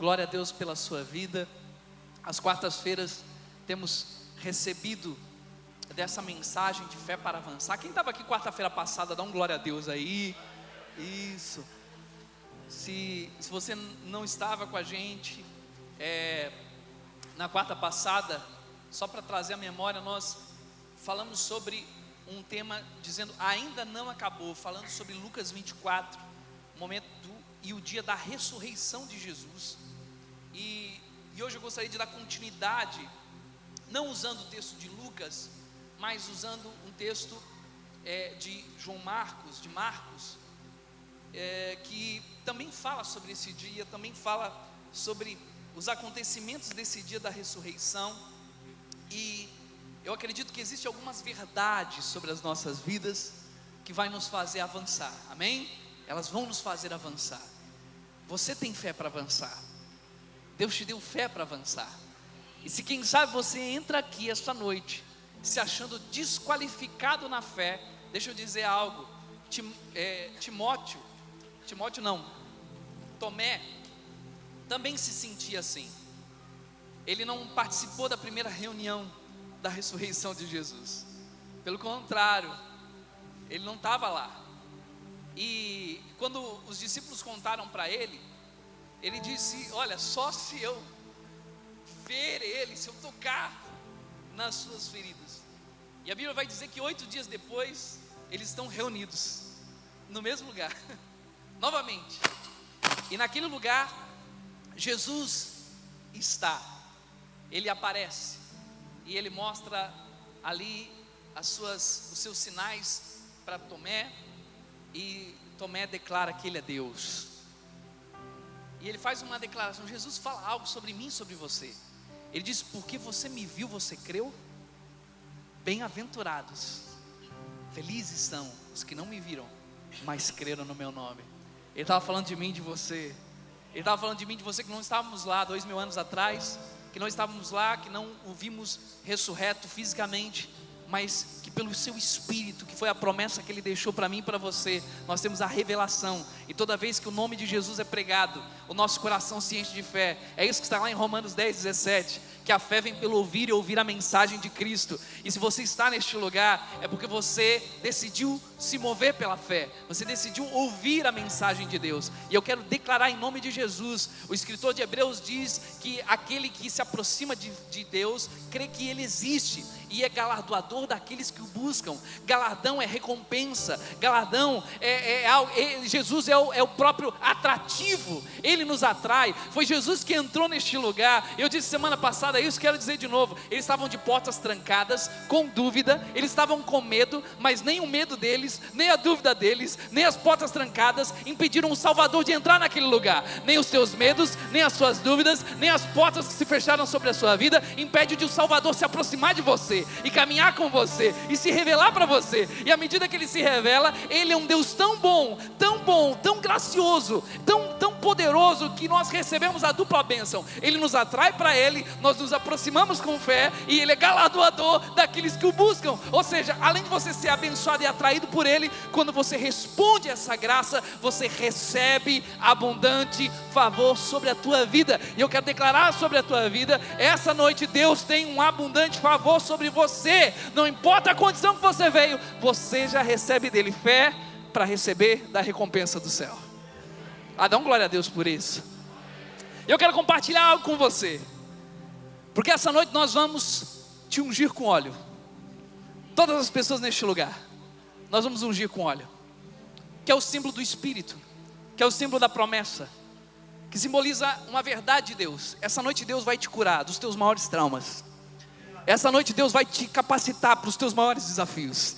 Glória a Deus pela sua vida. Às quartas-feiras temos recebido dessa mensagem de fé para avançar. Quem estava aqui quarta-feira passada, dá um glória a Deus aí. Isso. Se você não estava com a gente na quarta passada, só para trazer a memória, nós falamos sobre um tema dizendo ainda não acabou, falando sobre Lucas 24, o momento e o dia da ressurreição de Jesus. E hoje eu gostaria de dar continuidade, não usando o texto de Lucas, mas usando um texto de Marcos, que também fala sobre esse dia, também fala sobre os acontecimentos desse dia da ressurreição. E eu acredito que existem algumas verdades sobre as nossas vidas que vai nos fazer avançar, amém? Elas vão nos fazer avançar. Você tem fé para avançar, Deus te deu fé para avançar. E se quem sabe você entra aqui esta noite se achando desqualificado na fé, deixa eu dizer algo. Tomé também se sentia assim. Ele não participou da primeira reunião da ressurreição de Jesus, pelo contrário, ele não estava lá. E quando os discípulos contaram para ele, ele disse: olha, só se eu ver ele, se eu tocar nas suas feridas. E a Bíblia vai dizer que 8 dias depois eles estão reunidos no mesmo lugar novamente. E naquele lugar Jesus está. Ele aparece e ele mostra ali os seus sinais para Tomé, e Tomé declara que ele é Deus. E ele faz uma declaração. Jesus fala algo sobre mim, sobre você. Ele diz: porque você me viu, você creu? Bem-aventurados, felizes são os que não me viram, mas creram no meu nome. Ele estava falando de mim, de você. Ele estava falando de mim, de você, que não estávamos lá 2000 anos atrás, que não estávamos lá, que não o vimos ressurreto fisicamente, mas que pelo seu Espírito, que foi a promessa que Ele deixou para mim e para você, nós temos a revelação. E toda vez que o nome de Jesus é pregado, o nosso coração se enche de fé. É isso que está lá em Romanos 10:17, que a fé vem pelo ouvir e ouvir a mensagem de Cristo. E se você está neste lugar, é porque você decidiu se mover pela fé, você decidiu ouvir a mensagem de Deus. E eu quero declarar em nome de Jesus. O escritor de Hebreus diz que aquele que se aproxima de Deus, crê que Ele existe e é galardoador daqueles que o buscam. Galardão é recompensa, galardão Jesus é o próprio atrativo. Ele nos atrai. Foi Jesus que entrou neste lugar. Eu disse semana passada isso, quero dizer de novo. Eles estavam de portas trancadas, com dúvida, eles estavam com medo, mas nem o medo deles, nem a dúvida deles, nem as portas trancadas impediram o Salvador de entrar naquele lugar. Nem os teus medos, nem as suas dúvidas, nem as portas que se fecharam sobre a sua vida impede de o Salvador se aproximar de você e caminhar com você e se revelar para você. E à medida que Ele se revela, Ele é um Deus tão bom, tão gracioso, tão poderoso, que nós recebemos a dupla bênção. Ele nos atrai para Ele, nós nos aproximamos com fé, e Ele é galardoador daqueles que o buscam. Ou seja, além de você ser abençoado e atraído por Ele, quando você responde a essa graça, você recebe abundante favor sobre a tua vida. E eu quero declarar sobre a tua vida, essa noite Deus tem um abundante favor sobre você. Não importa a condição que você veio, você já recebe dele fé para receber da recompensa do céu. Dá um glória a Deus por isso. Eu quero compartilhar algo com você, porque essa noite nós vamos te ungir com óleo. Todas as pessoas neste lugar, nós vamos ungir com óleo, que é o símbolo do Espírito, que é o símbolo da promessa, que simboliza uma verdade de Deus. Essa noite Deus vai te curar dos teus maiores traumas. Essa noite Deus vai te capacitar para os teus maiores desafios.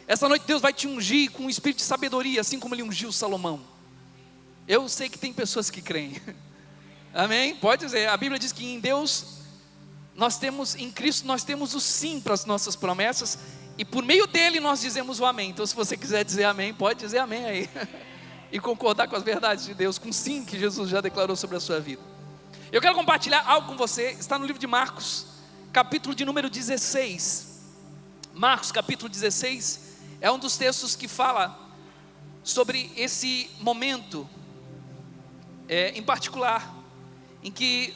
Essa noite Deus vai te ungir com um espírito de sabedoria, assim como Ele ungiu Salomão. Eu sei que tem pessoas que creem. Amém? Pode dizer. A Bíblia diz que em Deus em Cristo nós temos o sim para as nossas promessas, e por meio dele nós dizemos o amém. Então se você quiser dizer amém, pode dizer amém aí e concordar com as verdades de Deus, com o sim que Jesus já declarou sobre a sua vida. Eu quero compartilhar algo com você. Está no livro de Marcos, capítulo de número 16. Marcos capítulo 16 é um dos textos que fala sobre esse momento em particular. em que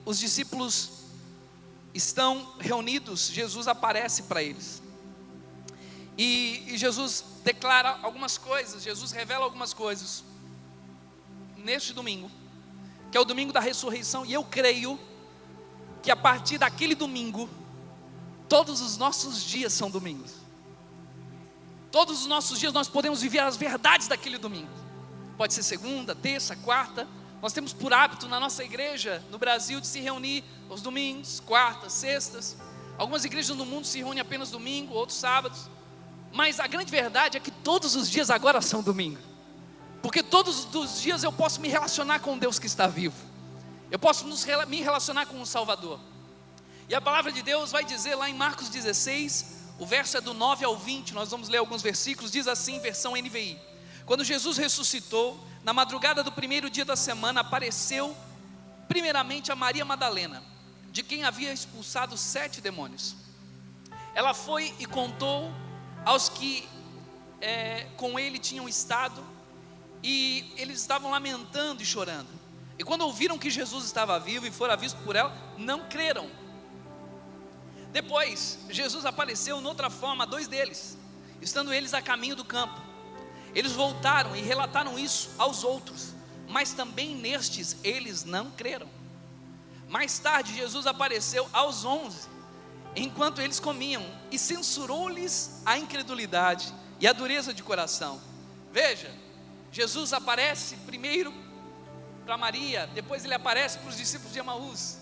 os discípulos estão reunidos, Jesus aparece para eles. E Jesus declara algumas coisas, Jesus revela algumas coisas neste domingo, que é o domingo da ressurreição. E eu creio que a partir daquele domingo, todos os nossos dias são domingos. Todos os nossos dias nós podemos viver as verdades daquele domingo. Pode ser segunda, terça, quarta. Nós temos por hábito na nossa igreja, no Brasil, de se reunir aos domingos, quartas, sextas. Algumas igrejas no mundo se reúnem apenas domingo, outros sábados. Mas a grande verdade é que todos os dias agora são domingo. Porque todos os dias eu posso me relacionar com Deus que está vivo. Eu posso me relacionar com o Salvador. E a palavra de Deus vai dizer lá em Marcos 16, o verso é do 9 ao 20, nós vamos ler alguns versículos, diz assim, versão NVI. Quando Jesus ressuscitou, na madrugada do primeiro dia da semana, apareceu primeiramente a Maria Madalena, de quem havia expulsado 7 demônios. Ela foi e contou aos que com ele tinham estado, e eles estavam lamentando e chorando. E quando ouviram que Jesus estava vivo e fora visto por ela, não creram. Depois, Jesus apareceu noutra forma a 2 deles, estando eles a caminho do campo. Eles voltaram e relataram isso aos outros, mas também nestes eles não creram. Mais tarde, Jesus apareceu aos 11, enquanto eles comiam, e censurou-lhes a incredulidade e a dureza de coração. Veja, Jesus aparece primeiro para Maria, depois ele aparece para os discípulos de Emaús.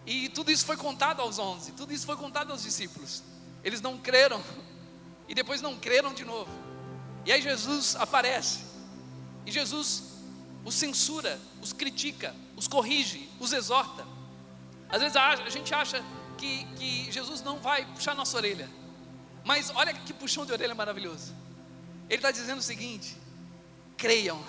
E tudo isso foi contado aos 11, tudo isso foi contado aos discípulos. Eles não creram, e depois não creram de novo. E aí Jesus aparece, e Jesus os censura, os critica, os corrige, os exorta. Às vezes a gente acha que Jesus não vai puxar nossa orelha, mas olha que puxão de orelha maravilhoso. Ele está dizendo o seguinte: creiam,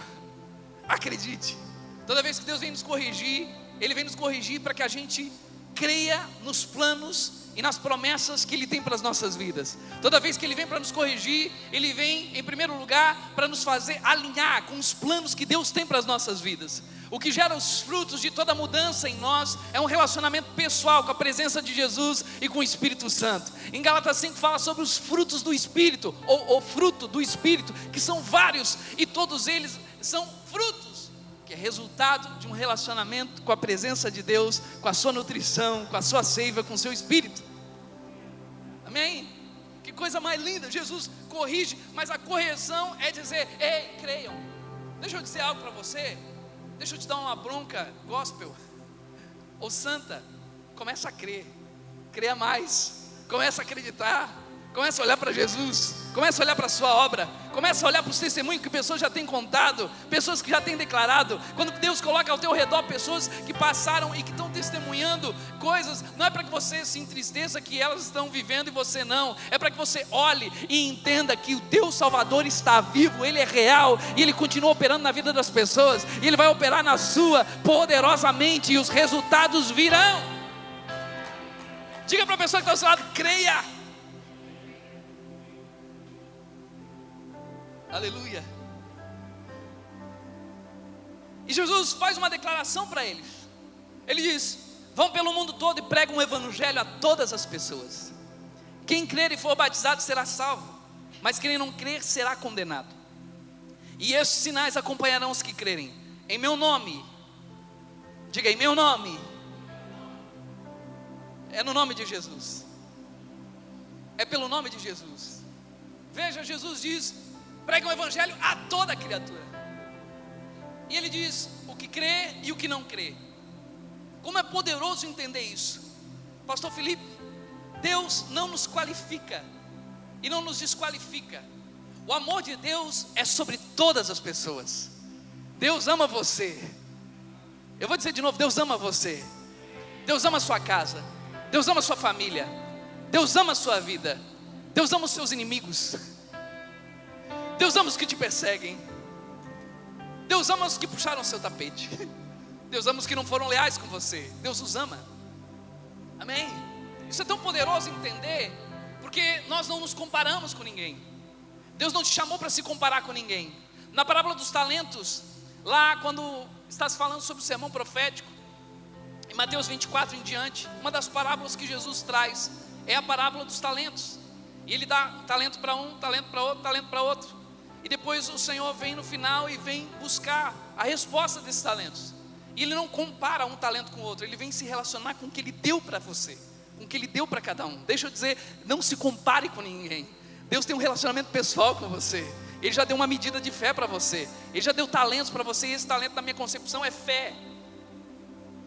acredite. Toda vez que Deus vem nos corrigir, Ele vem nos corrigir para que a gente creia nos planos e nas promessas que Ele tem para as nossas vidas. Toda vez que Ele vem para nos corrigir, Ele vem em primeiro lugar para nos fazer alinhar com os planos que Deus tem para as nossas vidas. O que gera os frutos de toda mudança em nós é um relacionamento pessoal com a presença de Jesus e com o Espírito Santo. Em Gálatas 5 fala sobre os frutos do Espírito, ou fruto do Espírito, que são vários, e todos eles são frutos, que é resultado de um relacionamento com a presença de Deus, com a sua nutrição, com a sua seiva, com o seu Espírito. Amém? Que coisa mais linda. Jesus corrige, mas a correção é dizer: ei, creiam. Deixa eu dizer algo para você. Deixa eu te dar uma bronca gospel ou santa. Começa a crer, creia mais, começa a acreditar, começa a olhar para Jesus, começa a olhar para a sua obra, começa a olhar para os testemunhos que pessoas já têm contado, pessoas que já têm declarado. Quando Deus coloca ao teu redor pessoas que passaram e que estão testemunhando coisas, não é para que você se entristeça que elas estão vivendo e você não, é para que você olhe e entenda que o Deus Salvador está vivo, Ele é real, e Ele continua operando na vida das pessoas, e Ele vai operar na sua poderosamente, e os resultados virão. Diga para a pessoa que está ao seu lado: creia. Aleluia. E Jesus faz uma declaração para eles. Ele diz: vão pelo mundo todo e pregam o evangelho a todas as pessoas. Quem crer e for batizado será salvo, mas quem não crer será condenado. E estes sinais acompanharão os que crerem. Em meu nome, diga: em meu nome. É no nome de Jesus, é pelo nome de Jesus. Veja, Jesus diz: pregam o evangelho a toda criatura. E Ele diz: o que crê e o que não crê. Como é poderoso entender isso. Pastor Felipe, Deus não nos qualifica e não nos desqualifica. O amor de Deus é sobre todas as pessoas. Deus ama você. Eu vou dizer de novo: Deus ama você. Deus ama a sua casa. Deus ama a sua família. Deus ama a sua vida. Deus ama os seus inimigos. Deus ama os que te perseguem. Deus ama os que puxaram o seu tapete. Deus ama os que não foram leais com você. Deus os ama. Amém? Isso é tão poderoso entender, porque nós não nos comparamos com ninguém. Deus não te chamou para se comparar com ninguém. Na parábola dos talentos, lá quando está se falando sobre o sermão profético, Em Mateus 24 em diante, uma das parábolas que Jesus traz é a parábola dos talentos. E ele dá talento para um, talento para outro, talento para outro. E depois o Senhor vem no final e vem buscar a resposta desses talentos. E ele não compara um talento com o outro, ele vem se relacionar com o que ele deu para você, com o que ele deu para cada um. Deixa eu dizer, não se compare com ninguém. Deus tem um relacionamento pessoal com você. Ele já deu uma medida de fé para você. Ele já deu talentos para você. E esse talento, na minha concepção, é fé.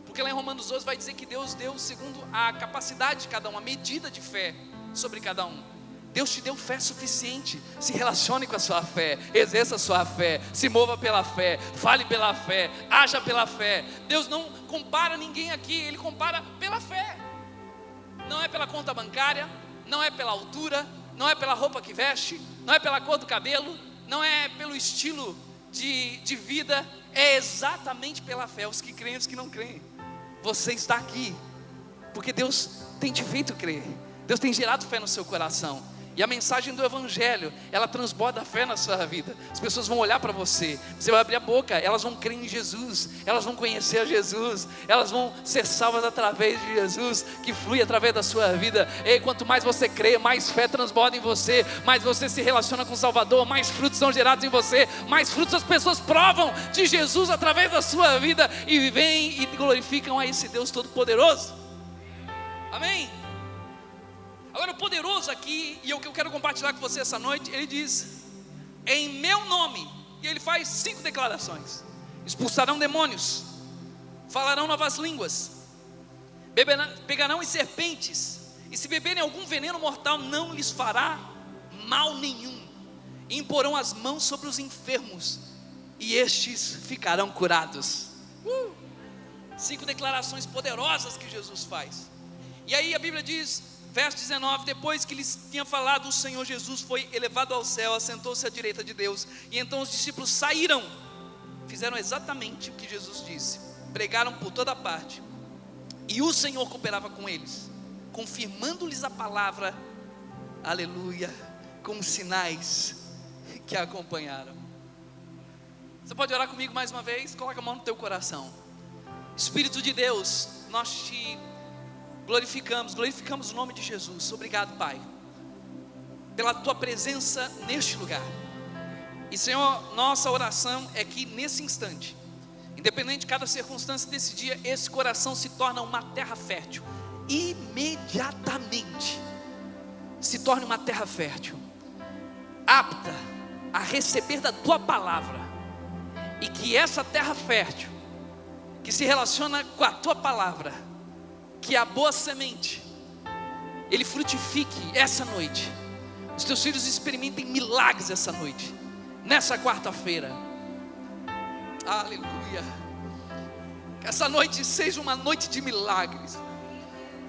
Porque lá em Romanos 12 vai dizer que Deus deu segundo a capacidade de cada um, a medida de fé sobre cada um. Deus te deu fé suficiente. Se relacione com a sua fé, exerça a sua fé, se mova pela fé, fale pela fé, haja pela fé. Deus não compara ninguém aqui, Ele compara pela fé. Não é pela conta bancária, não é pela altura, não é pela roupa que veste, não é pela cor do cabelo, não é pelo estilo de vida, é exatamente pela fé. Os que creem e os que não creem. Você está aqui porque Deus tem te feito crer. Deus tem gerado fé no seu coração. E a mensagem do Evangelho, ela transborda a fé na sua vida. As pessoas vão olhar para você, você vai abrir a boca, elas vão crer em Jesus, elas vão conhecer a Jesus, elas vão ser salvas através de Jesus, que flui através da sua vida. E quanto mais você crê, mais fé transborda em você, mais você se relaciona com o Salvador, mais frutos são gerados em você, mais frutos as pessoas provam de Jesus através da sua vida, e vêm e glorificam a esse Deus Todo-Poderoso. Amém? Agora o poderoso aqui, e o que eu quero compartilhar com você essa noite, ele diz: em meu nome, e ele faz 5 declarações: expulsarão demônios, falarão novas línguas, pegarão em serpentes, e se beberem algum veneno mortal não lhes fará mal nenhum, e imporão as mãos sobre os enfermos, e estes ficarão curados. 5 declarações poderosas que Jesus faz. E aí a Bíblia diz, verso 19: depois que lhes tinha falado, o Senhor Jesus foi elevado ao céu, assentou-se à direita de Deus. E então os discípulos saíram, fizeram exatamente o que Jesus disse, pregaram por toda parte, e o Senhor cooperava com eles, confirmando-lhes a palavra, aleluia, com sinais que a acompanharam. Você pode orar comigo mais uma vez? Coloca a mão no teu coração. Espírito de Deus, nós te glorificamos o nome de Jesus. Obrigado, Pai, pela tua presença neste lugar. E Senhor, nossa oração é que nesse instante, independente de cada circunstância desse dia, esse coração se torna uma terra fértil. Imediatamente se torne uma terra fértil, apta a receber da tua palavra. E que essa terra fértil, que se relaciona com a tua palavra, que a boa semente, ele frutifique essa noite. Os teus filhos experimentem milagres essa noite, nessa quarta-feira. Aleluia. Que essa noite seja uma noite de milagres.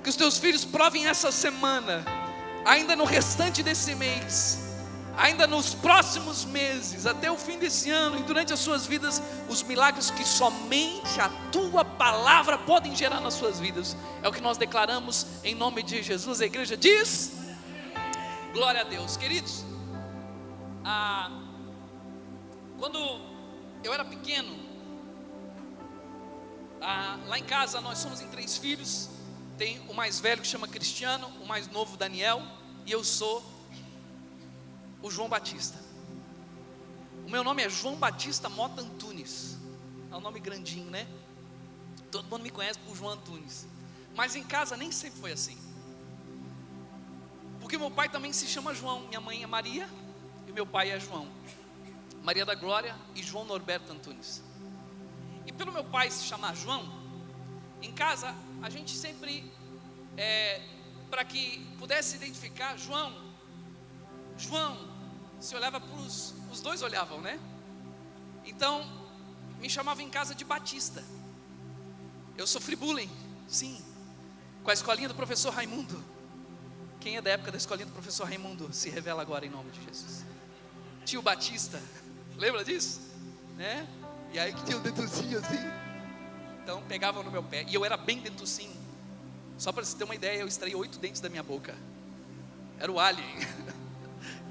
Que os teus filhos provem essa semana, ainda no restante desse mês, ainda nos próximos meses, até o fim desse ano e durante as suas vidas, os milagres que somente a tua palavra podem gerar nas suas vidas. É o que nós declaramos em nome de Jesus. A igreja diz: glória a Deus. Queridos, quando eu era pequeno, lá em casa nós somos em 3 filhos. Tem o mais velho que chama Cristiano, o mais novo Daniel, e eu sou o João Batista. O meu nome é João Batista Mota Antunes. É um nome grandinho, né? Todo mundo me conhece por João Antunes. Mas em casa nem sempre foi assim. Porque meu pai também se chama João. Minha mãe é Maria e meu pai é João. Maria da Glória e João Norberto Antunes. E pelo meu pai se chamar João, em casa a gente sempre, para que pudesse identificar João, se olhava para os dois olhavam, né? Então me chamava em casa de Batista. Eu sofri bullying, sim, com a escolinha do professor Raimundo. Quem é da época da escolinha do professor Raimundo se revela agora em nome de Jesus. Tio Batista, lembra disso? Né? E aí que tinha um dentucinho assim. Então pegavam no meu pé, e eu era bem dentucinho. Só para você ter uma ideia, eu extraí 8 dentes da minha boca. Era o alien.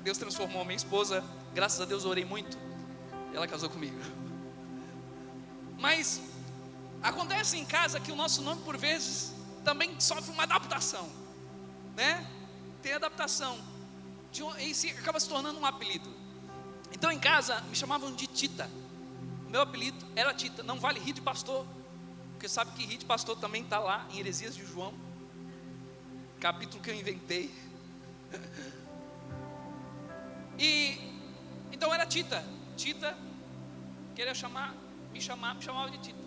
Deus transformou a minha esposa, graças a Deus eu orei muito, ela casou comigo. Mas Acontece em casa que o nosso nome por vezes também sofre uma adaptação, né? Tem adaptação e acaba se tornando um apelido. Então em casa me chamavam de Tita. O meu apelido era Tita. Não vale rir de pastor, porque sabe que rir de pastor também está lá em Heresias de João, capítulo que eu inventei. E então era Tita. Tita queria me chamava de Tita.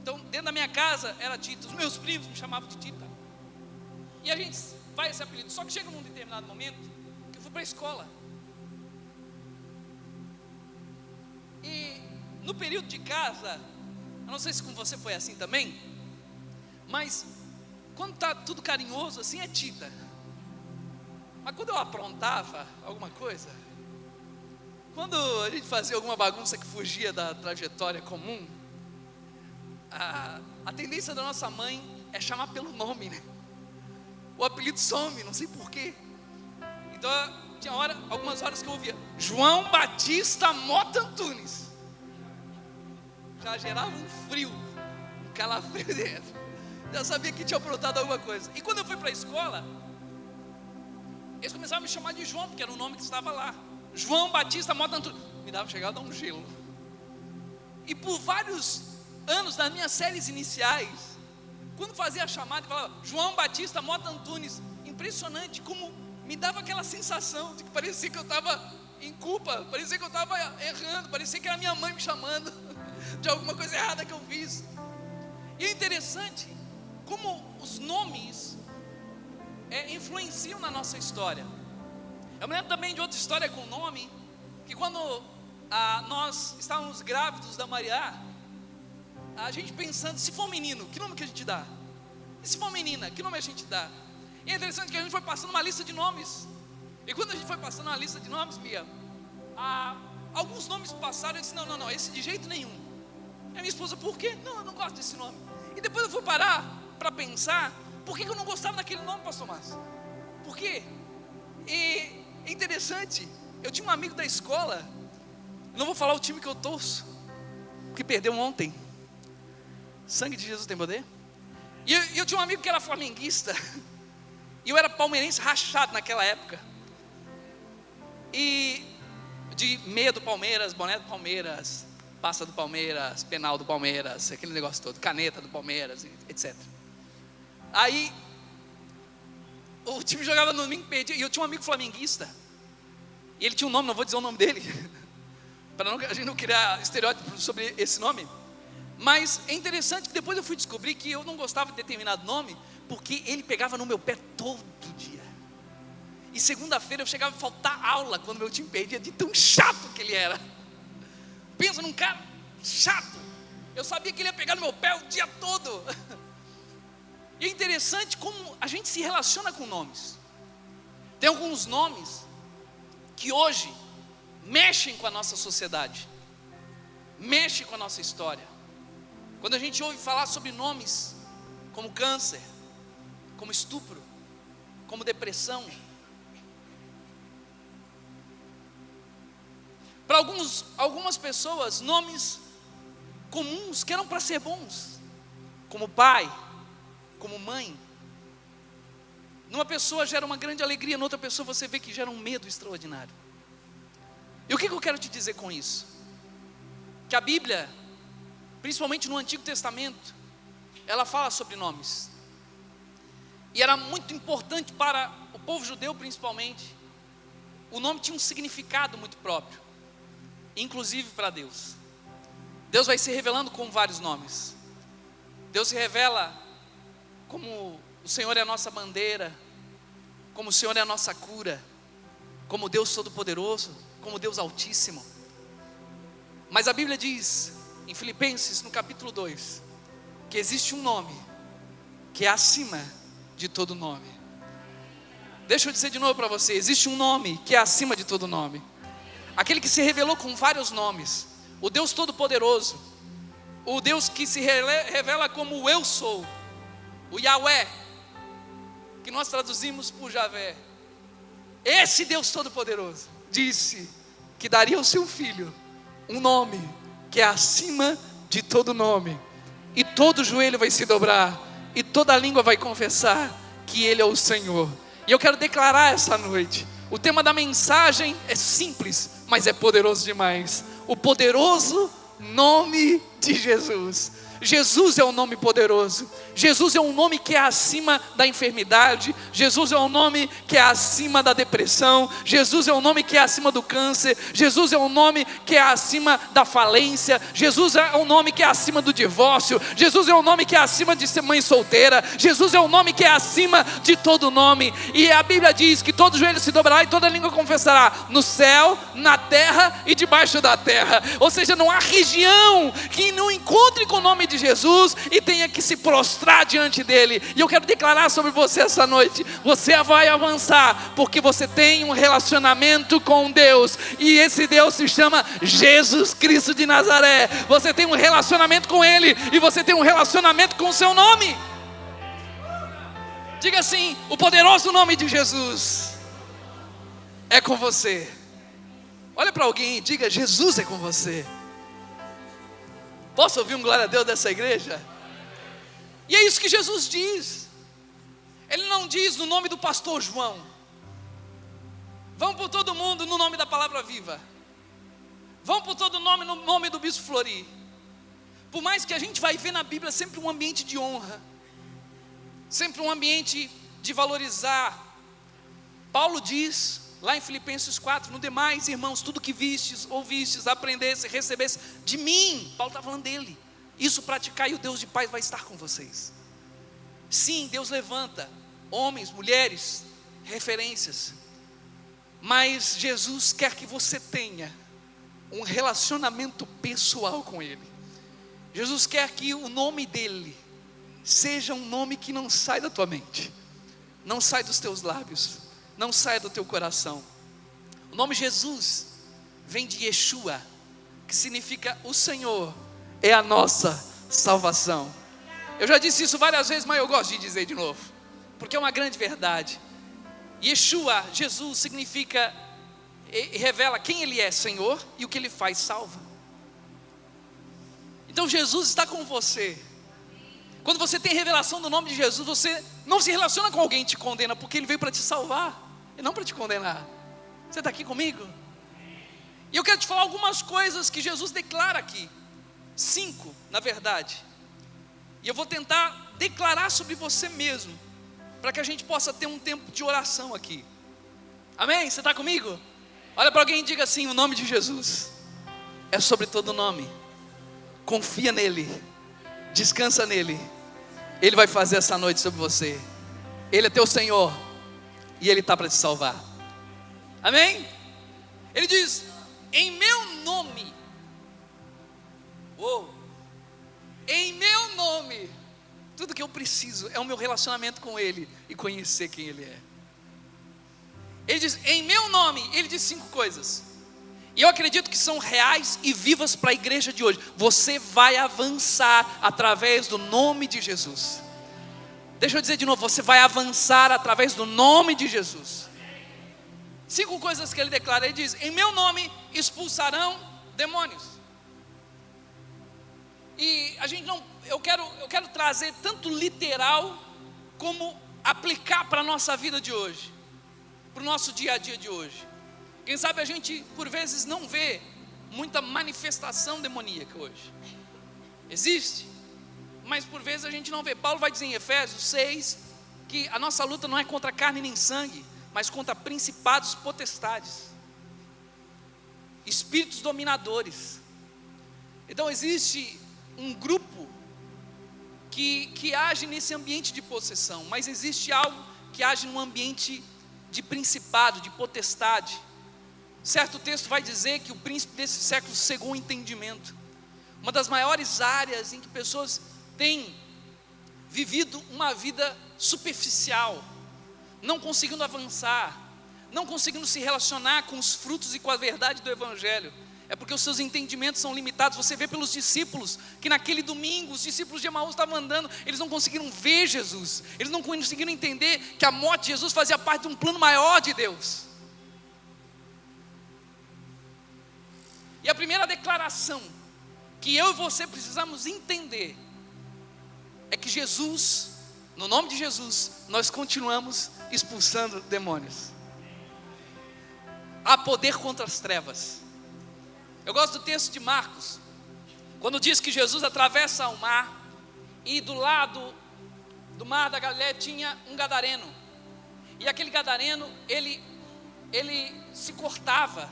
Então dentro da minha casa era Tita. Os meus primos me chamavam de Tita. E a gente vai esse apelido. Só que chega num determinado momento que eu fui para a escola. E no período de casa, eu não sei se com você foi assim também, mas quando está tudo carinhoso assim é Tita. Mas quando eu aprontava alguma coisa, quando a gente fazia alguma bagunça que fugia da trajetória comum, a tendência da nossa mãe é chamar pelo nome, né? O apelido some, não sei porquê. Então tinha algumas horas que eu ouvia João Batista Mota Antunes. Já gerava um frio, um calafrio dentro. Já sabia que tinha aprontado alguma coisa. E quando eu fui para a escola, eles começaram a me chamar de João, porque era o nome que estava lá. João Batista Mota Antunes. Chegava a dar um gelo. E por vários anos, nas minhas séries iniciais, quando fazia a chamada e falava João Batista Mota Antunes, impressionante como me dava aquela sensação de que parecia que eu estava em culpa, parecia que eu estava errando, parecia que era minha mãe me chamando de alguma coisa errada que eu fiz. E é interessante como os nomes influenciam na nossa história. Eu me lembro também de outra história com nome, que quando nós estávamos grávidos da Maria, a gente pensando, se for menino, que nome que a gente dá? E se for menina, que nome a gente dá? E é interessante que a gente foi passando uma lista de nomes. E quando a gente foi passando uma lista de nomes, Bia, alguns nomes passaram e eu disse, não, esse de jeito nenhum. E a minha esposa, por quê? Não, eu não gosto desse nome. E depois eu fui parar para pensar, por que eu não gostava daquele nome, pastor Márcio? Por quê? E é interessante, eu tinha um amigo da escola, não vou falar o time que eu torço, porque perdeu ontem. Sangue de Jesus tem poder. E eu tinha um amigo que era flamenguista, e eu era palmeirense rachado naquela época. E de meia do Palmeiras, boné do Palmeiras, pasta do Palmeiras, penal do Palmeiras, aquele negócio todo, caneta do Palmeiras, etc. Aí o time jogava no domingo, perdia, e eu tinha um amigo flamenguista, e ele tinha um nome, não vou dizer o nome dele, para a gente não criar estereótipo sobre esse nome. Mas é interessante que depois eu fui descobrir que eu não gostava de determinado nome, porque ele pegava no meu pé todo dia. E segunda-feira eu chegava a faltar aula quando meu time perdia, de tão chato que ele era. Pensa num cara chato. Eu sabia que ele ia pegar no meu pé o dia todo. E é interessante como a gente se relaciona com nomes. Tem alguns nomes que hoje mexem com a nossa sociedade, mexem com a nossa história. Quando a gente ouve falar sobre nomes como câncer, como estupro, como depressão, para algumas pessoas, nomes comuns que eram para ser bons, como pai, como mãe, numa pessoa gera uma grande alegria, noutra pessoa você vê que gera um medo extraordinário. E o que eu quero te dizer com isso? Que a Bíblia, principalmente no Antigo Testamento, ela fala sobre nomes. E era muito importante para o povo judeu principalmente. O nome tinha um significado muito próprio, inclusive para Deus. Deus vai se revelando com vários nomes. Deus se revela como o Senhor é a nossa bandeira, como o Senhor é a nossa cura, como Deus Todo-Poderoso, como Deus Altíssimo. Mas a Bíblia diz em Filipenses, no capítulo 2, que existe um nome que é acima de todo nome. Deixa eu dizer de novo para você, existe um nome que é acima de todo nome. Aquele que se revelou com vários nomes, o Deus Todo-Poderoso, o Deus que se revela como o Eu Sou, o Yahweh, que nós traduzimos por Javé. Esse Deus Todo-Poderoso disse que daria ao seu filho um nome que é acima de todo nome. e todo joelho vai se dobrar, e toda língua vai confessar que Ele é o Senhor. E eu quero declarar essa noite, o tema da mensagem é simples, mas é poderoso demais: o poderoso nome de Jesus. Jesus é um nome poderoso. Jesus é um nome que é acima da enfermidade. Jesus é um nome que é acima da depressão. Jesus é um nome que é acima do câncer. Jesus é um nome que é acima da falência. Jesus é um nome que é acima do divórcio. Jesus é um nome que é acima de ser mãe solteira. Jesus é um nome que é acima de todo nome. E a Bíblia diz que todo joelho se dobrará e toda língua confessará, no céu, na terra e debaixo da terra. Ou seja, não há região que não encontre com o nome de Jesus e tenha que se prostrar diante dele. E eu quero declarar sobre você essa noite: você vai avançar, porque você tem um relacionamento com Deus, e esse Deus se chama Jesus Cristo de Nazaré. Você tem um relacionamento com Ele, e você tem um relacionamento com o seu nome. Diga assim: o poderoso nome de Jesus é com você. Olha para alguém e diga: Jesus é com você. Posso ouvir um glória a Deus dessa igreja? E é isso que Jesus diz. Ele não diz no nome do pastor João. Vamos por todo mundo no nome da palavra viva. Vamos por todo nome no nome do bispo Flori. Por mais que a gente vai ver na Bíblia sempre um ambiente de honra, sempre um ambiente de valorizar. Paulo diz lá em Filipenses 4: no demais, irmãos, tudo que vistes, ouvistes, aprendeste, recebeste de mim. Paulo está falando dele. Isso praticar e o Deus de paz vai estar com vocês. Sim, Deus levanta homens, mulheres, referências, mas Jesus quer que você tenha um relacionamento pessoal com Ele. Jesus quer que o nome dEle seja um nome que não sai da tua mente, não sai dos teus lábios, não saia do teu coração. O nome Jesus vem de Yeshua, que significa o Senhor é a nossa salvação. Eu já disse isso várias vezes, mas eu gosto de dizer de novo, porque é uma grande verdade. Yeshua, Jesus, significa e revela quem Ele é, Senhor, e o que Ele faz, salva. Então Jesus está com você. Quando você tem revelação do nome de Jesus, você não se relaciona com alguém que te condena, porque Ele veio para te salvar e não para te condenar. Você está aqui comigo? E eu quero te falar algumas coisas que Jesus declara aqui. 5, na verdade. E eu vou tentar declarar sobre você mesmo, para que a gente possa ter um tempo de oração aqui. Amém? Você está comigo? Olha para alguém e diga assim: o nome de Jesus é sobre todo nome. Confia nele, descansa nele. Ele vai fazer essa noite sobre você. Ele é teu Senhor e Ele está para te salvar. Amém? Ele diz: em meu nome, em meu nome, tudo que eu preciso é o meu relacionamento com Ele e conhecer quem Ele é. Ele diz: em meu nome. Ele diz 5 coisas, e eu acredito que são reais e vivas para a igreja de hoje. Você vai avançar através do nome de Jesus. Deixa eu dizer de novo: você vai avançar através do nome de Jesus. 5 coisas que ele declara. Ele diz: em meu nome expulsarão demônios. E a gente não, eu quero trazer tanto literal como aplicar para a nossa vida de hoje, para o nosso dia a dia de hoje. Quem sabe a gente por vezes não vê muita manifestação demoníaca hoje. Existe, mas por vezes a gente não vê. Paulo vai dizer em Efésios 6 que a nossa luta não é contra carne nem sangue, mas contra principados, potestades, espíritos dominadores. Então existe um grupo que age nesse ambiente de possessão, mas existe algo que age num ambiente de principado, de potestade. Certo texto vai dizer que o príncipe desse século cegou o entendimento. Uma das maiores áreas em que pessoas têm vivido uma vida superficial, não conseguindo avançar, não conseguindo se relacionar com os frutos e com a verdade do Evangelho, é porque os seus entendimentos são limitados. Você vê pelos discípulos, que naquele domingo, os discípulos de Emaús estavam andando, eles não conseguiram ver Jesus, eles não conseguiram entender que a morte de Jesus fazia parte de um plano maior de Deus. E a primeira declaração que eu e você precisamos entender é que Jesus, no nome de Jesus, nós continuamos expulsando demônios. Há poder contra as trevas. Eu gosto do texto de Marcos, quando diz que Jesus atravessa o mar, e do lado do mar da Galileia tinha um gadareno, e aquele gadareno, ele se cortava,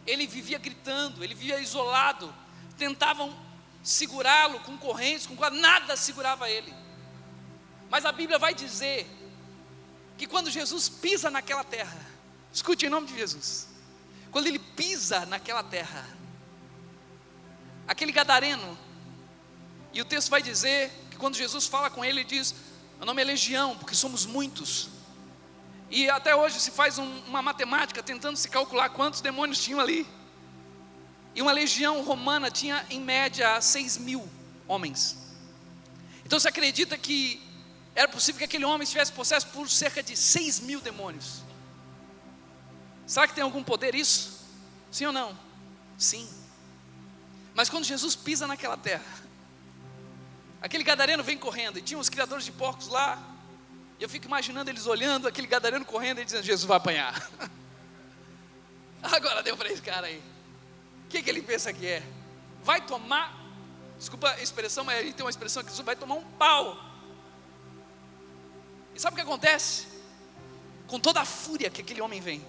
ele vivia gritando, ele vivia isolado, tentavam segurá-lo com correntes, nada segurava ele. Mas a Bíblia vai dizer que quando Jesus pisa naquela terra, escute em nome de Jesus, quando ele pisa naquela terra, aquele gadareno, e o texto vai dizer que quando Jesus fala com ele, ele diz: meu nome é Legião, porque somos muitos. E até hoje se faz uma matemática tentando se calcular quantos demônios tinham ali. E uma legião romana tinha em média 6.000 homens. Então se acredita que era possível que aquele homem estivesse possesso por cerca de 6.000 demônios. Será que tem algum poder isso? Sim ou não? Sim. Mas quando Jesus pisa naquela terra, aquele gadareno vem correndo, e tinha os criadores de porcos lá, e eu fico imaginando eles olhando, aquele gadareno correndo e dizendo: Jesus vai apanhar. Agora deu para esse cara aí. O que ele pensa que é? Vai tomar, desculpa a expressão, mas ele tem uma expressão que vai tomar um pau. E sabe o que acontece? Com toda a fúria que aquele homem vem,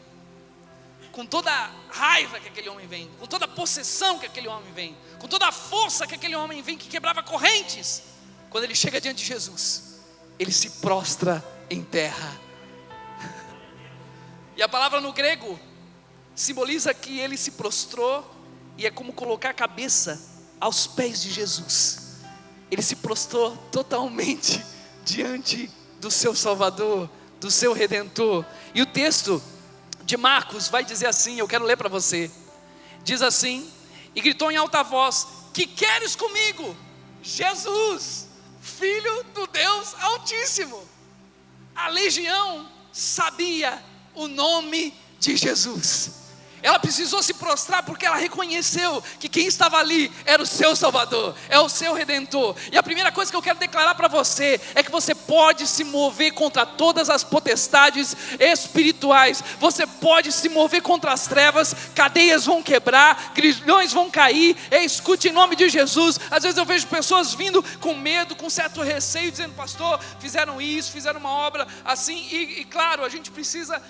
com toda a raiva que aquele homem vem, com toda a possessão que aquele homem vem, com toda a força que aquele homem vem, que quebrava correntes, quando ele chega diante de Jesus, ele se prostra em terra. E a palavra no grego simboliza que ele se prostrou, e é como colocar a cabeça aos pés de Jesus. Ele se prostrou totalmente diante do seu Salvador, do seu Redentor. E o texto de Marcos vai dizer assim, eu quero ler para você. Diz assim: e gritou em alta voz: que queres comigo, Jesus, Filho do Deus Altíssimo? A legião sabia o nome de Jesus. Ela precisou se prostrar porque ela reconheceu que quem estava ali era o seu Salvador, é o seu Redentor. E a primeira coisa que eu quero declarar para você é que você pode se mover contra todas as potestades espirituais. Você pode se mover contra as trevas, cadeias vão quebrar, grilhões vão cair. Escute em nome de Jesus. Às vezes eu vejo pessoas vindo com medo, com certo receio, dizendo: pastor, fizeram isso, fizeram uma obra assim. E claro, a gente precisa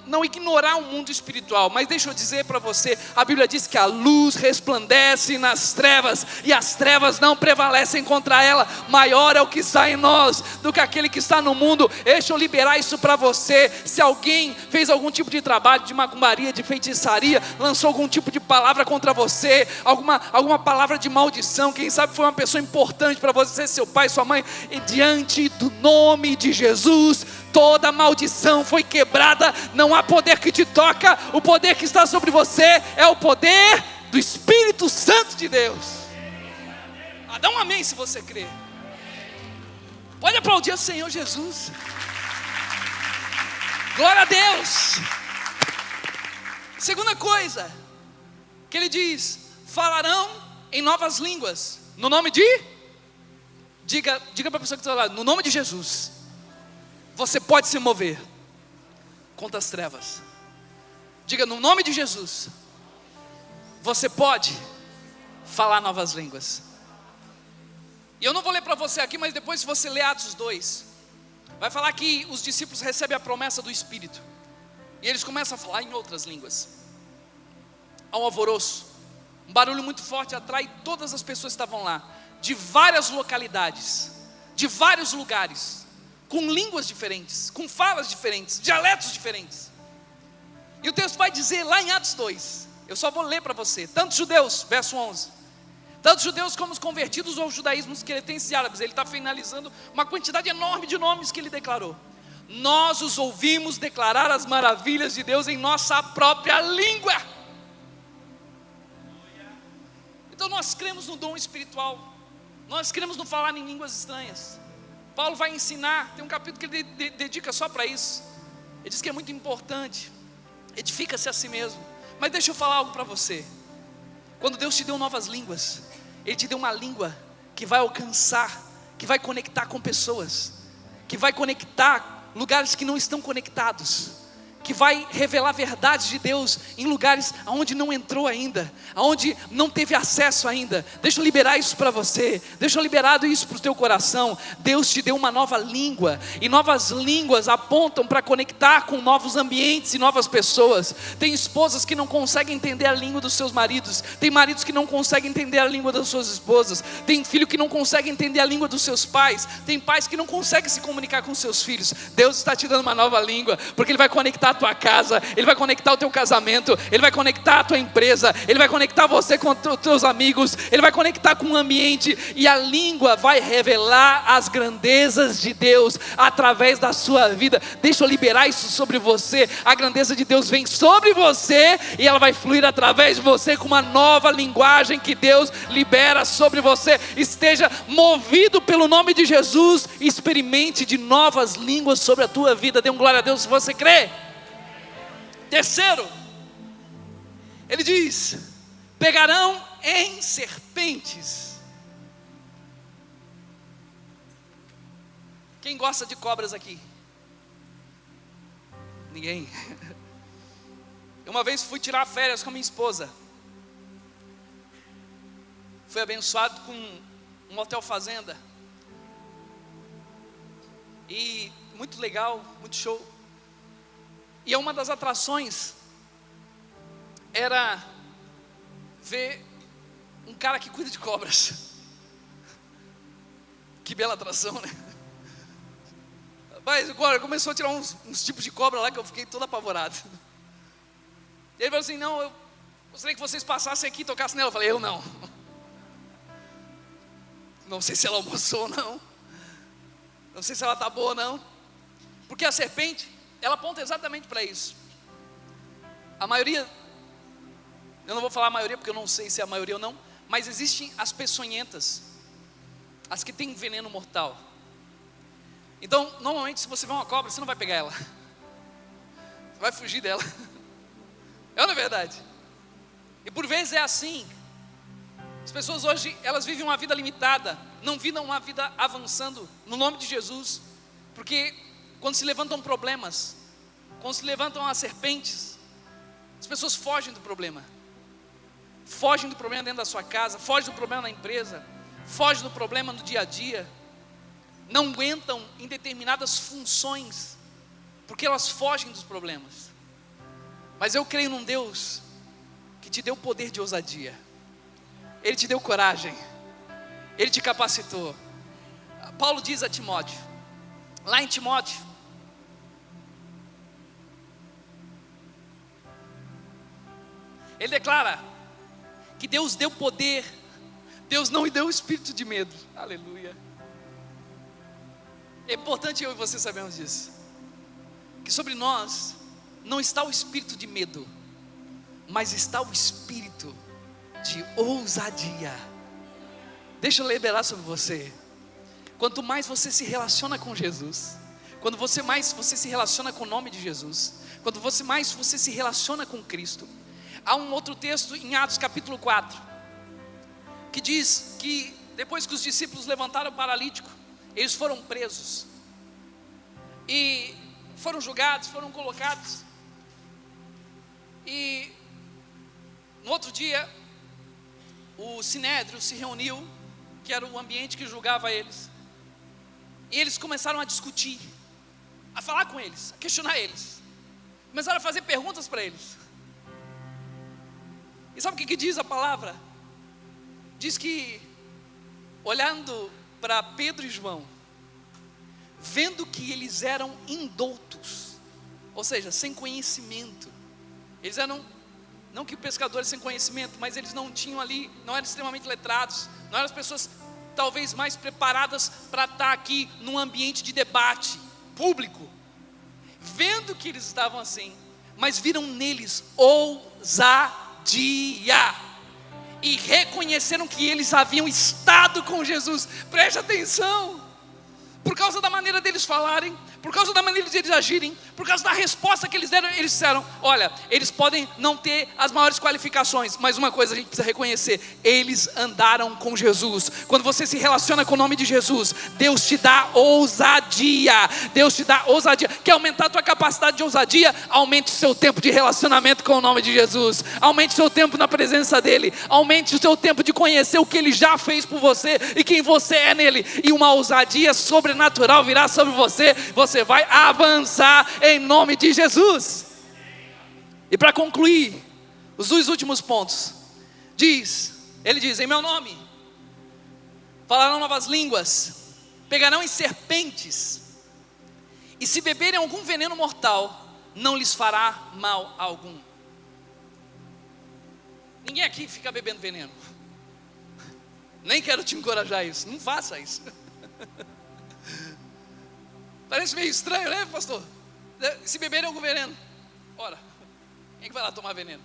não ignorar o mundo espiritual, mas deixa eu dizer para você, a Bíblia diz que a luz resplandece nas trevas, e as trevas não prevalecem contra ela. Maior é o que está em nós do que aquele que está no mundo. Deixa eu liberar isso para você. Se alguém fez algum tipo de trabalho de macumbaria, de feitiçaria, lançou algum tipo de palavra contra você, alguma palavra de maldição, quem sabe foi uma pessoa importante para você, seu pai, sua mãe, e diante do nome de Jesus, toda maldição foi quebrada. Não há poder que te toca. O poder que está sobre você é o poder do Espírito Santo de Deus. Dá um amém se você crê. Pode aplaudir o Senhor Jesus. Glória a Deus. Segunda coisa que ele diz: falarão em novas línguas. No nome de? Diga para a pessoa que está ao lado: no nome de Jesus, você pode se mover contra as trevas. Diga: no nome de Jesus, você pode falar novas línguas. E eu não vou ler para você aqui, mas depois, se você ler Atos 2, vai falar que os discípulos recebem a promessa do Espírito, e eles começam a falar em outras línguas. Há um alvoroço, um barulho muito forte atrai todas as pessoas que estavam lá, de várias localidades, de vários lugares, com línguas diferentes, com falas diferentes, dialetos diferentes. E o texto vai dizer lá em Atos 2, eu só vou ler para você: tanto judeus, verso 11, tanto judeus como os convertidos ao judaísmo, os cretenses e árabes. Ele está finalizando uma quantidade enorme de nomes que ele declarou. Nós os ouvimos declarar as maravilhas de Deus em nossa própria língua. Então nós cremos no dom espiritual, nós cremos no falar em línguas estranhas. Paulo vai ensinar, tem um capítulo que ele dedica só para isso. Ele diz que é muito importante, edifica-se a si mesmo. Mas deixa eu falar algo para você. Quando Deus te deu novas línguas, Ele te deu uma língua que vai alcançar que vai conectar com pessoas, que vai conectar lugares que não estão conectados, que vai revelar verdades de Deus em lugares aonde não entrou ainda, aonde não teve acesso ainda. Deixa eu liberar isso para você, deixa eu liberar isso para o teu coração. Deus te deu uma nova língua, e novas línguas apontam para conectar com novos ambientes e novas pessoas. Tem esposas que não conseguem entender a língua dos seus maridos, tem maridos que não conseguem entender a língua das suas esposas, tem filho que não consegue entender a língua dos seus pais, tem pais que não conseguem se comunicar com seus filhos. Deus está te dando uma nova língua, porque Ele vai conectar a tua casa, Ele vai conectar o teu casamento, Ele vai conectar a tua empresa, Ele vai conectar você com os teus amigos, Ele vai conectar com o ambiente, e a língua vai revelar as grandezas de Deus através da sua vida. Deixa eu liberar isso sobre você. A grandeza de Deus vem sobre você, e ela vai fluir através de você com uma nova linguagem que Deus libera sobre você. Esteja movido pelo nome de Jesus, e experimente de novas línguas sobre a tua vida. Dê um glória a Deus se você crê. Terceiro, ele diz: pegarão em serpentes. Quem gosta de cobras aqui? Ninguém. Uma vez fui tirar férias com minha esposa. Fui abençoado com um hotel fazenda. E muito legal, muito show. E uma das atrações era ver um cara que cuida de cobras. Que bela atração, né? Mas agora começou a tirar uns tipos de cobra lá que eu fiquei todo apavorado. Ele falou assim: não, eu gostaria que vocês passassem aqui e tocassem nela. Eu falei: eu não. Não sei se ela almoçou ou não. Não sei se ela está boa ou não. Porque a serpente, ela aponta exatamente para isso. A maioria, eu não vou falar a maioria porque eu não sei se é a maioria ou não, mas existem as peçonhentas, as que têm veneno mortal. Então, normalmente, se você vê uma cobra, você não vai pegar ela, você vai fugir dela. É ou não é verdade? E por vezes é assim. As pessoas hoje, elas vivem uma vida limitada, não vivem uma vida avançando no nome de Jesus, porque quando se levantam problemas, quando se levantam as serpentes, as pessoas fogem do problema. Fogem do problema dentro da sua casa, fogem do problema na empresa, fogem do problema no dia a dia. Não aguentam em determinadas funções, porque elas fogem dos problemas. Mas eu creio num Deus que te deu poder de ousadia. Ele te deu coragem, Ele te capacitou. Paulo diz a Timóteo, lá em Timóteo, ele declara que Deus deu poder, Deus não lhe deu o espírito de medo. Aleluia. É importante eu e você sabermos disso, que sobre nós não está o espírito de medo, mas está o espírito de ousadia. Deixa eu liberar sobre você. Quanto mais você se relaciona com Jesus, quando mais você se relaciona com o nome de Jesus, quando mais você se relaciona com Cristo. Há um outro texto em Atos capítulo 4, que diz que depois que os discípulos levantaram o paralítico, eles foram presos, e foram julgados, foram colocados, e no outro dia, o Sinédrio se reuniu, que era o ambiente que julgava eles, e eles começaram a discutir, a falar com eles, a questionar eles, começaram a fazer perguntas para eles. E sabe o que diz a palavra? Diz que, olhando para Pedro e João, vendo que eles eram indoutos, ou seja, sem conhecimento, eles eram, não que pescadores sem conhecimento, mas eles não tinham ali, não eram extremamente letrados, não eram as pessoas talvez mais preparadas para estar aqui num ambiente de debate público. Vendo que eles estavam assim, mas viram neles ousadia, e reconheceram que eles haviam estado com Jesus. Preste atenção, por causa da maneira deles falarem, por causa da maneira deles agirem, por causa da resposta que eles deram, eles disseram: olha, eles podem não ter as maiores qualificações, mas uma coisa a gente precisa reconhecer: eles andaram com Jesus. Quando você se relaciona com o nome de Jesus, Deus te dá ousadia. Deus te dá ousadia. Quer aumentar a tua capacidade de ousadia? Aumente o seu tempo de relacionamento com o nome de Jesus. Aumente o seu tempo na presença dEle. Aumente o seu tempo de conhecer o que Ele já fez por você e quem você é nele. E uma ousadia sobrenatural virá sobre você. Você vai avançar em nome de Jesus. E para concluir, os dois últimos pontos. Ele diz: em meu nome falarão novas línguas, pegarão em serpentes, e se beberem algum veneno mortal, não lhes fará mal algum. Ninguém aqui fica bebendo veneno. Nem quero te encorajar a isso, não faça isso. Parece meio estranho, né, pastor? Se beberem algum veneno, ora, quem é que vai lá tomar veneno?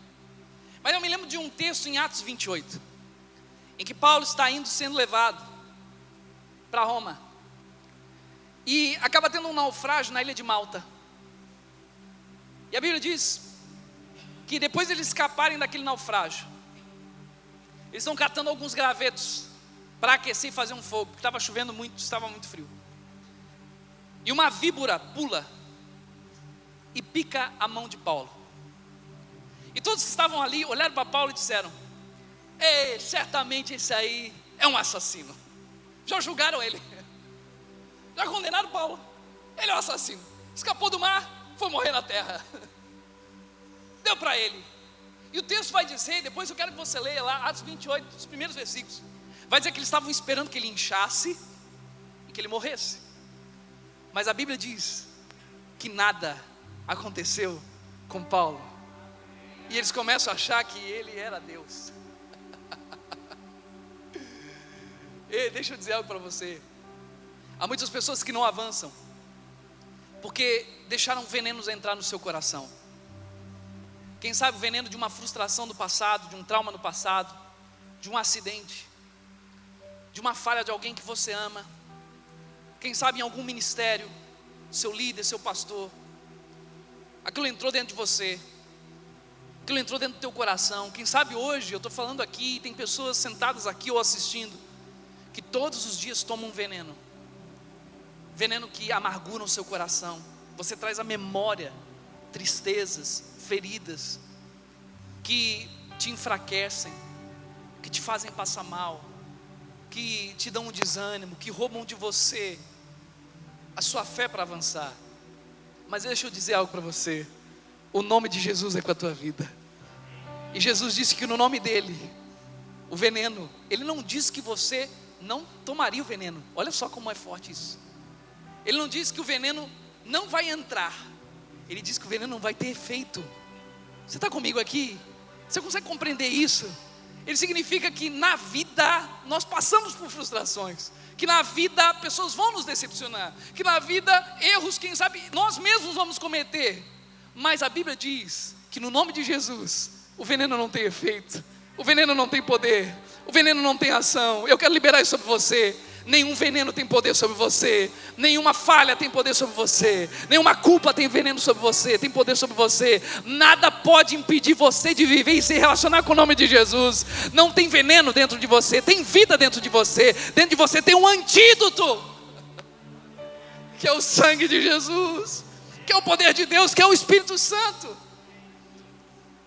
Mas eu me lembro de um texto em Atos 28, em que Paulo está sendo levado para Roma, e acaba tendo um naufrágio na ilha de Malta. E a Bíblia diz que depois de eles escaparem daquele naufrágio, eles estão catando alguns gravetos para aquecer e fazer um fogo, porque estava chovendo muito, estava muito frio. E uma víbora pula e pica a mão de Paulo. E todos que estavam ali olharam para Paulo e disseram: ei, certamente esse aí é um assassino. Já julgaram ele, já condenaram Paulo. Ele é um assassino, escapou do mar, foi morrer na terra. Deu para ele. E o texto vai dizer, depois eu quero que você leia lá Atos 28, os primeiros versículos. Vai dizer que eles estavam esperando que ele inchasse e que ele morresse. Mas a Bíblia diz que nada aconteceu com Paulo. E eles começam a achar que ele era Deus. Ei, deixa eu dizer algo para você. Há muitas pessoas que não avançam porque deixaram venenos entrar no seu coração. Quem sabe o veneno de uma frustração do passado, de um trauma no passado, de um acidente, de uma falha de alguém que você ama. Quem sabe em algum ministério, seu líder, seu pastor, aquilo entrou dentro de você, aquilo entrou dentro do teu coração. Quem sabe hoje, eu estou falando aqui, tem pessoas sentadas aqui ou assistindo, que todos os dias tomam um veneno que amargura o seu coração. Você traz à memória tristezas, feridas, que te enfraquecem, que te fazem passar mal, que te dão um desânimo, que roubam de você a sua fé para avançar. Mas deixa eu dizer algo para você: o nome de Jesus é com a tua vida. E Jesus disse que no nome dele, o veneno, ele não disse que você não tomaria o veneno. Olha só como é forte isso. Ele não disse que o veneno não vai entrar, ele disse que o veneno não vai ter efeito. Você está comigo aqui? Você consegue compreender isso? Ele significa que na vida nós passamos por frustrações, que na vida pessoas vão nos decepcionar, que na vida erros, quem sabe, nós mesmos vamos cometer. Mas a Bíblia diz que no nome de Jesus, o veneno não tem efeito, o veneno não tem poder, o veneno não tem ação. Eu quero liberar isso sobre você. Nenhum veneno tem poder sobre você, nenhuma falha tem poder sobre você, nenhuma culpa tem veneno sobre você, tem poder sobre você. Nada pode impedir você de viver e se relacionar com o nome de Jesus. Não tem veneno dentro de você, tem vida dentro de você. Dentro de você tem um antídoto, que é o sangue de Jesus, que é o poder de Deus, que é o Espírito Santo.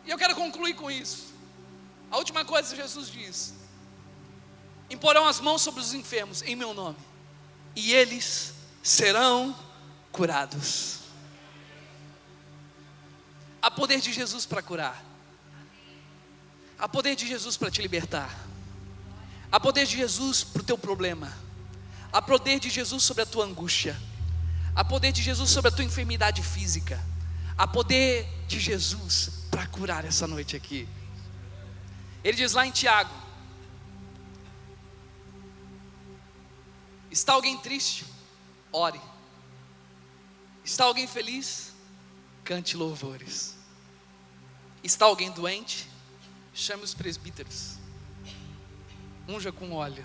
E eu quero concluir com isso. A última coisa que Jesus diz: imporão as mãos sobre os enfermos em meu nome, e eles serão curados. Há poder de Jesus para curar, há poder de Jesus para te libertar, há poder de Jesus para o teu problema, há poder de Jesus sobre a tua angústia, há poder de Jesus sobre a tua enfermidade física, há poder de Jesus para curar essa noite aqui. Ele diz lá em Tiago: está alguém triste? Ore. Está alguém feliz? Cante louvores. Está alguém doente? Chame os presbíteros, unja com óleo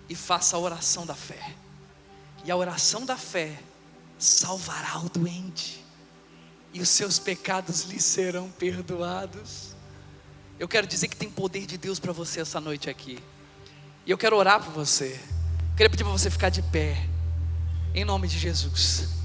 e faça a oração da fé. E a oração da fé salvará o doente, e os seus pecados lhe serão perdoados. Eu quero dizer que tem poder de Deus para você essa noite aqui. E eu quero orar por você. Eu queria pedir para você ficar de pé, em nome de Jesus.